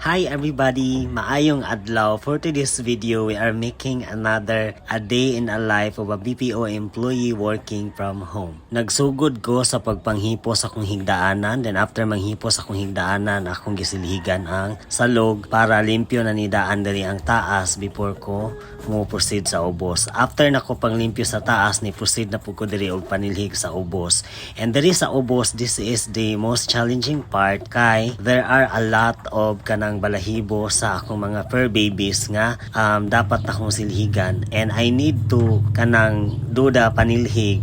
Hi everybody! Maayong adlaw. For today's video, we are making another a day in a life of a BPO employee working from home. Nagsugod ko sa pagpanghipo sa akong higdaanan. Then after manghipo sa akong higdaanan, akong gisilhigan ang salog para limpyo na nidaan diri ang taas before ko mo proceed sa ubos. After na ko panglimpyo sa taas, ni proceed na po ko diri og panilhig sa ubos. And diri sa ubos, this is the most challenging part kay there are a lot of kanang balahibo sa akong mga fur babies nga dapat akong silhigan, and I need to kanang duda panilhig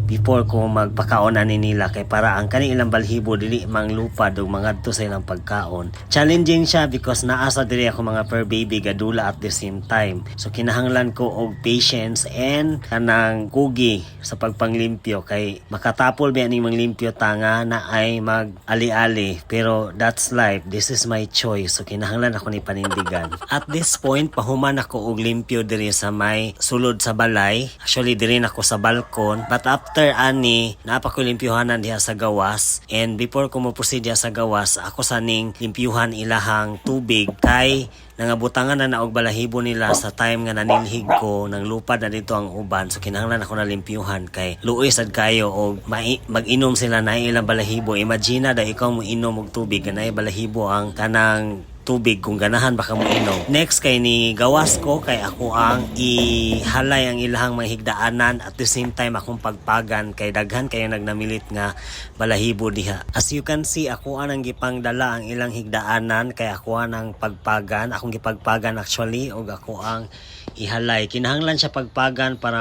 before ko magpakaonan ni nila kay para ang kanilang balhibo dili manglupad og mangadto sa ilang pagkaon. Challenging siya because naa sa diri ako mga fur baby gadula at the same time. So kinahanglan ko og patience and kanang kugi sa pagpanglimpyo kay makatapol ba ning manglimpyo tanga na ay mag-ali-ali, pero that's life. This is my choice. So kinahanglan ako ni panindigan. At this point pahuman ako og limpyo diri sa may sulod sa balay. Actually diri na ako sa balkon, but after ani napakolimpyuhanan diha sa gawas, and before ko mo proceed diha sa gawas, ako saning limpyuhan ilahang tubig kay nangabutangan na naog balahibo nila sa time nga nanilhig ko nang lupad na dito ang uban. So kinahanglan ako na limpyuhan kay luoy sad kayo og mag-inom sila na ilang balahibo. Imagine na ikaw mo inom og tubig kanay balahibo ang kanang tubig kung ganahan baka mo inom. Next kay ni gawas ko kay ako ang ihalay ang ilahang mga higdaanan at the same time akong pagpagan kay daghan kayo nagnamilit nga balahibo diha. As you can see, ako ang gipangdala ang ilang higdaanan kay ako ang pagpagan, akong gipagpagan actually, og ako ang ihalay. Kinahanglan siya pagpagan para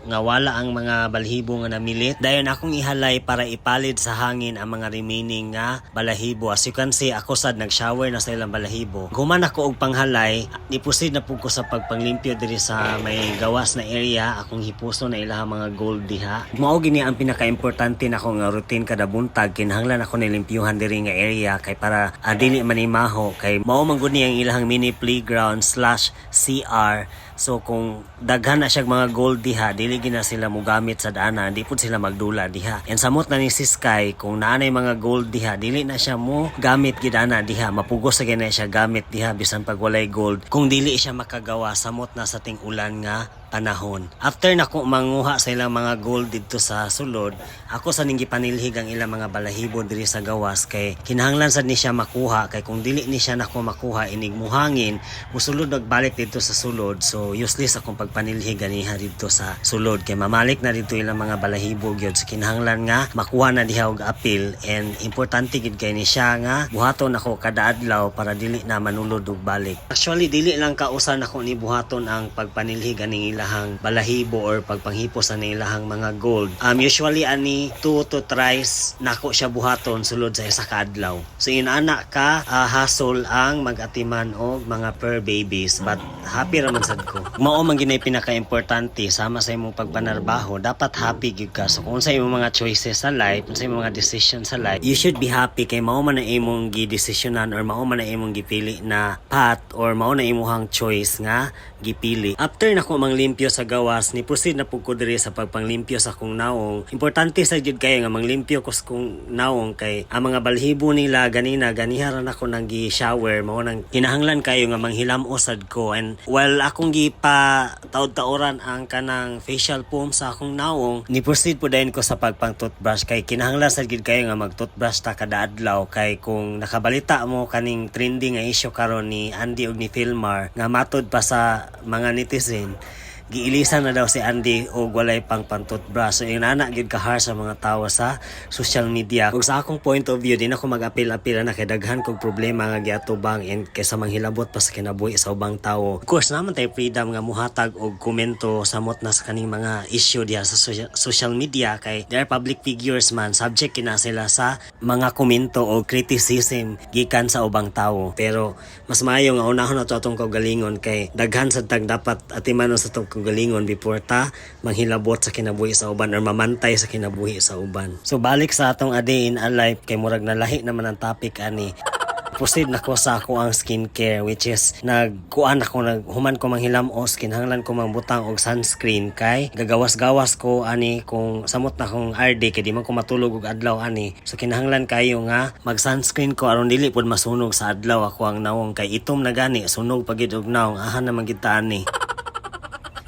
nga wala ang mga balahibo nga namilit. Dayon akong ihalay para ipalid sa hangin ang mga remaining nga balahibo. As you can see, ako sad nag-shower na sa ilang balahibo. Human ako og panghalay, nipusid na po ko sa pagpanglimpyo diri sa may gawas na area. Akong hipuso na ilang mga gold diha. Mao gini ang pinaka-importante na akong routine kada buntag. Kinahanglan ako nilimpyuhan diri nga area kay para dili manimaho kay mao man gud ni ang ilang mini playground / CR. So kung daghan na siya mga gold diha, dili gina sila mogamit sa daanan, di pud sila magdula diha. And samot na ni si Sky, kung naanay mga gold diha, dili na siya mo gamit gid ana diha, mapugos sa gina siya gamit diha bisan pag walay gold. Kung dili siya makagawa samot na sa ting ulan nga panahon. After na ko manguha sa ilang mga gold dito sa sulod, ako sa ning gipanilhig ang ilang mga balahibo diri sa gawas kay kinahanglan sad ni siya makuha kay kung dili ni siya nako makuha inig muhangin, musulod nagbalik dito sa sulod. So useless akong pagpanilhig ganiha dito sa sulod kay mamalik na dito ilang mga balahibo gyud. So kinahanglan nga makuha na diha og apil, and importante gid kay ni siya nga buhaton ako kada adlaw para dili na manulod og balik. Actually dili lang kausan ako ni buhaton ang pagpanilhig aning ilahang balahibo or pagpanghipo sa ilahang mga gold. Usually ani 2 to thrice nako siya buhaton sulod sa isa ka adlaw. So inana ka hasol ang mag-atiman og mga fur babies, but happy raman sad ko. Mao man ginay pinaka-importante sama sa imong pagpanarbaho, dapat happy gyud ka. So kung sa imong mga choices sa life, kung sa imong mga decisions sa life, you should be happy kay mao man na imong gidesisyonan or mao man na imong gipili na path or mao na imong choice nga gipili. After nako manglimpyo sa gawas, ni proceed na pud ko diri sa pagpanglimpyo sa akong naong. Importante sa jud kay nga manglimpyo ko sa akong naong kay ang mga balhibo nila ganiharan ako nang gi-shower, mao nang kinahanglan kayo nga manghilam usad ko. And while akong gipa taud-taoran ang kanang facial foam sa akong naong, ni proceed po dayon ko sa pagpang-toothbrush kay kinahanglan sad gid kayo nga mag-toothbrush ta kada adlaw kay kung nakabalita mo kaning trending nga issue karon ni Andy ug ni Filmar nga matud pa sa mga netizen, giilisan na daw si Andy og walay pang pantutbrush. So inana gid kahar sa mga tawo sa social media. Ug sa akong point of view, din ako mag-apil-apil na kay daghan kog problema nga giatubang and kaysa manghilabot pa sa kinabuhi sa ubang tawo. Of course naman tay freedom nga muhatag og komento samot na sa kaning mga issue diha sa social media kay they are public figures man, subject kina sila sa mga komento o criticism gikan sa ubang tawo. Pero mas maayo nga unahon na to atong kaugalingon kay daghan sad tag dapat atimanon sa tong kaugalingon before ta manghilabot sa kinabuhi sa uban or mamantay sa kinabuhi sa uban. So balik sa atong a day in a life kay murag nalahi naman ang topic ani. proceed na ko sa ako ang skincare, which is naghuman ko manghilam o kinahanglan ko mangbutang og sunscreen kay gagawas-gawas ko ani kung samot na kong RD kay di man ko matulog og adlaw ani. So kinahanglan kayo nga mag sunscreen ko aron dili pud masunog sa adlaw ako ang nawong kay itom na gani sunog pagid og nawong ahan na magita ani.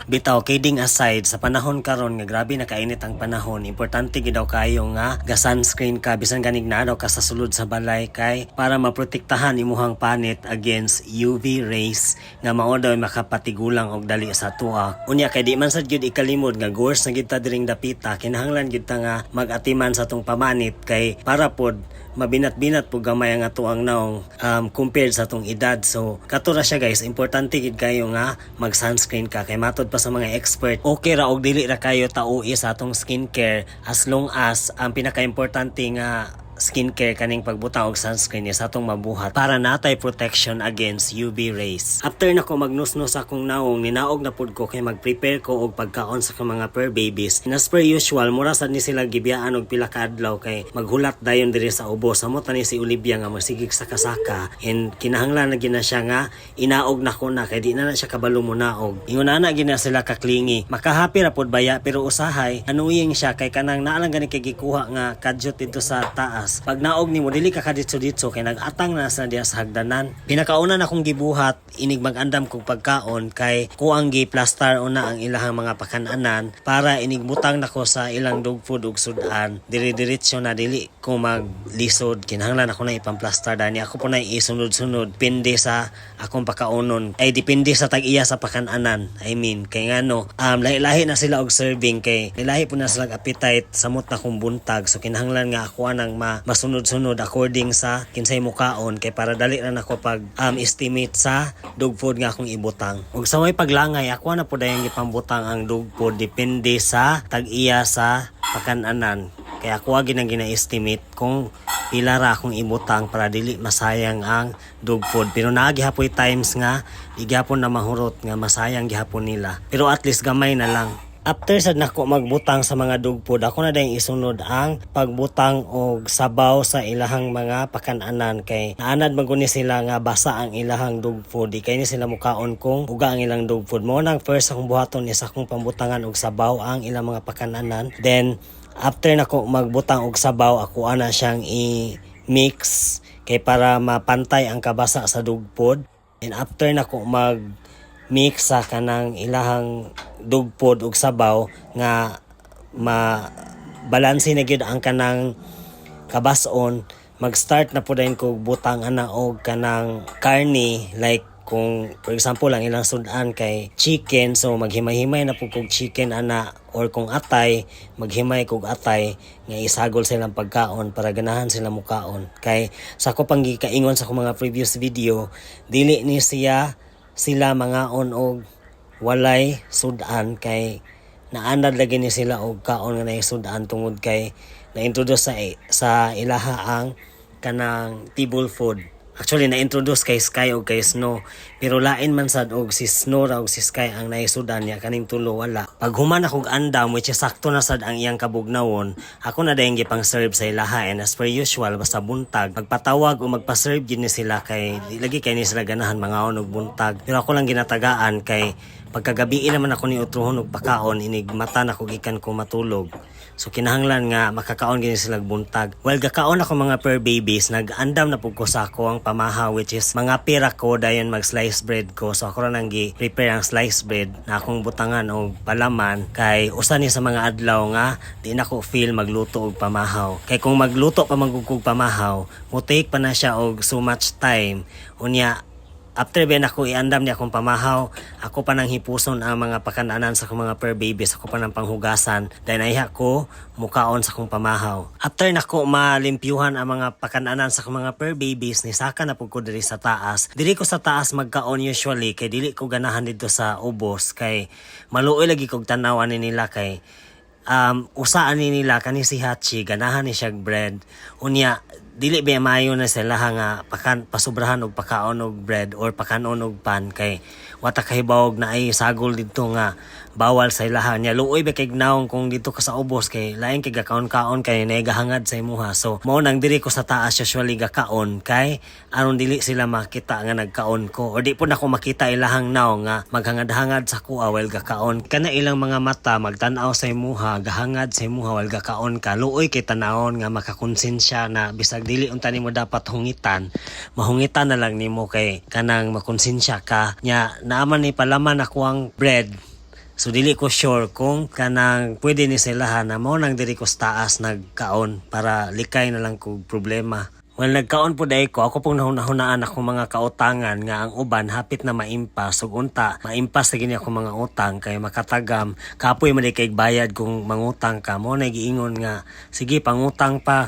Bitaw, kidding aside, sa panahon karon nga grabe na kainit ang panahon, importante gid daw kayo nga ga sunscreen ka bisan ganig na daw ka sa sulod sa balay kay para maprotektahan imuhang panit against UV rays nga mao daw makapatigulang og dali sa tuwa. Unya kay di man sad gyud ikalimod nga gores na gid ta diring dapita, kinahanglan gid ta nga mag-atiman sa tong pamanit kay para pod mabinat-binat po gamay ang ato ang naong compared sa tong edad. So kato ra siya guys, importante gid kayo nga mag sunscreen ka kay matod pa sa mga expert okay ra og dili ra kayo taui sa atong skincare as long as ang pinaka-importante nga skincare kaning pagbutang og sunscreen is atong mabuhat para natay protection against UV rays. After nako magnusnos akong naong, ninaog na pud ko kay mag-prepare ko og pagkaon sa mga fur babies. And as per usual, mura sad ni sila gibiyaan og pila ka adlaw kay maghulat dayon diri sa ubos. Samot ni si Olivia nga magsigig sa kasaka and kinahanglan na gina siya nga inaog na ko na kay di na siya kabalo mo naog. Ingon ana gina sila kaklingi. Makahapi ra pud baya pero usahay anuying siya kay kanang naalang gani kay gikuha nga kadyot dito sa taas. Pag naog nimo dili ka kaditso-ditso kay nagatang na sa diya sa hagdanan. Pinakauna na akong gibuhat inig magandam kog pagkaon kay kuang gi-plaster una ang ilahang mga pakananan para inig butang nako sa ilang dog food ug sudan. Diri-diretso na dili ko maglisod. Kinahanglan ako na ipamplaster dani ako po na isunod-sunod pindi sa akong pagkaonon. Ay depende sa tag-iya sa pakananan. I mean kay ngano lahi-lahi na sila og serving kay lahi po na sila appetite samot na kong buntag. So kinahanglan nga ako nang masunod-sunod according sa kinsay mukaon kay para dali ra nako pag estimate sa dog food nga akong ibutang. Ug sa way paglangay ako na pud dayang ipambutang ang dog food depende sa tag-iya sa pakananan. Kaya ako ginang gina-estimate kung pila ra akong ibutang para dili masayang ang dog food. Pero naagihapoy times nga di gyapon na mahurot nga masayang gihapon nila. Pero at least gamay na lang. After sad nako magbutang sa mga dog food, ako na dayang isunod ang pagbutang og sabaw sa ilahang mga pakananan kay naanad maguni sila nga basa ang ilahang dog food. Di kay ni sila mukaon kung uga ang ilang dog food. Mo nang first akong buhaton is akong pambutangan og sabaw ang ilang mga pakananan. Then after nako magbutang og sabaw, ako ana siyang i-mix kay para mapantay ang kabasa sa dog food. And after nako mix sa kanang ilahang dog food ug sabaw nga mabalanse na gyud ang kanang kabason, mag-start na pud ko butang ana og kanang karne like kung for example ang ilang sudan kay chicken, so maghimay-himay na pud kog chicken ana or kung atay maghimay kog atay nga isagol silang pagkaon para ganahan sila mukaon. Kay sa ko pang gikaingon sa akong mga previous video, dili ni sila mangaon og walay sudan kay naanad lagi ni sila og kaon nga nay sudan tungod kay na-introduce sa ilaha ang kanang table food. Actually na-introduce kay Sky o kay Snow, pero lain man sad og si Snow ra og si Sky ang naisudan niya, kaning tulo wala. Pag human akong andam which is sakto na sad ang iyang kabugnawon, ako na dayang gipang serve sa ilaha. And as per usual basta buntag magpatawag o magpa-serve gid ni sila kay lagi kay ni sila ganahan mangaon og buntag. Pero ako lang ginatagaan kay pagkagabi naman ako ni utruhon og pakaon, inig mata na ko gikan ko matulog. So kinahanglan nga makakaon gini sila buntag. Well, gakaon ako mga fur babies, nag-andam na pud ko sa ako ang pamahaw which is mga pira ko dayon mag-slice bread ko. So ako ra nang gi-prepare ang slice bread na akong butangan og palaman kay usa ni sa mga adlaw nga di na ko feel magluto og pamahaw. Kay kung magluto pa magugog pamahaw, mo take pa na siya og so much time. Unya after ben ako iandam niya akong pamahaw, ako pa nang hipuson ang mga pakananan sa akong mga fur babies, ako pa nang panghugasan, dahil naiha ko mukaon sa akong pamahaw. After nako malimpyuhan ang mga pakananan sa akong mga fur babies, nisaka na po ko diri sa taas. Diri ko sa taas magkaon usually, kay dili ko ganahan dito sa ubos, kay maluoy lagi kog tanawan ni nila kay usaan ni nila kani si Hachi, ganahan ni siya bread. Unya, dili ba maayo na sila nga pasubrahan og pakaon og bread or pakanon og pan kay wata kahibawog na ay sagol dito nga bawal sa ilahan niya. Luoy ba kay gnaong kung dito ka sa ubos kay lain kay gakaon-kaon kay nagahangad sa imuha. So mao nang diri ko sa taas usually gakaon kay aron dili sila makita nga nagkaon ko or di po nako makita ilahang naw nga maghangad-hangad sa kuha while gakaon. Kana ilang mga mata magtan-aw sa imuha, gahangad sa imuha while gakaon ka. Luoy kay tanawon nga makakonsensya na bisag dili unta nimo dapat hungitan, mahungitan na lang nimo kay kanang makonsensya ka nya naaman ni palaman ako ang bread. So dili ko sure kung kanang pwede ni silahan na mo nang diri ko sa taas nagkaon para likay na lang ko problema. Well, nagkaon po dahil ko, ako pong nahunaan ako mga kautangan nga ang uban hapit na maimpas. So unta, maimpas na gini ako mga utang kay makatagam. Kapoy man kay bayad kung mangutang ka mo, nagiingon nga, sige pangutang pa.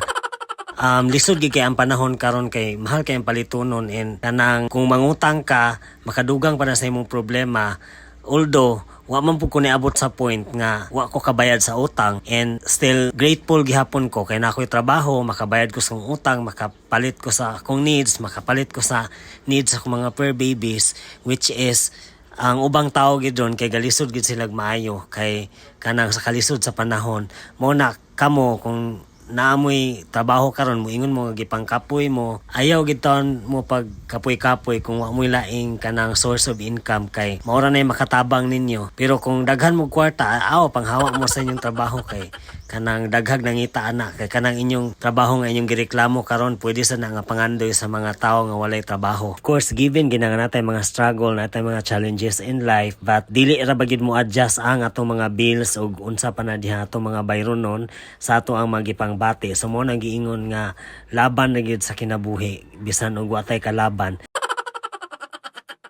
Lisod gid kay ang panahon karon kay mahal kay ang palitunon and kanang kung mangutang ka, makadugang pa na sa imong problema. Although, wa man pud ko niabot sa point nga wa ko kabayad sa utang and still grateful gihapon ko kay na ako'y trabaho, makabayad ko sa akong utang, makapalit ko sa akong needs, makapalit ko sa needs sa akong mga fur babies, which is ang ubang tao gid ron kay galisod gid sila maayo kay kanang sa kalisod sa panahon mo na kamo kung naamoy trabaho karon mo ingon mo gipangkapoy mo ayaw gid taon mo pag kapoy-kapoy kung wa mo'y laing kanang source of income kay maura na makatabang ninyo pero kung daghan mo kwarta aw panghawa mo sa inyong trabaho kay kanang daghag nangita ana kay kanang inyong trabaho nga inyong gireklamo karon pwede sa nga pangandoy sa mga tao nga walay trabaho. Of course given ginanga natay mga struggle natay mga challenges in life but dili ra bagid mo adjust ang atong mga bills ug unsa pa na diha atong mga bayronon sa ato ang magipang bati. So mo nang giingon nga laban na gyud sa kinabuhi bisan og watay kalaban.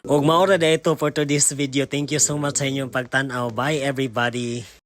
Og maura da ito for today's video. Thank you so much sa inyong pagtan-aw. Bye everybody.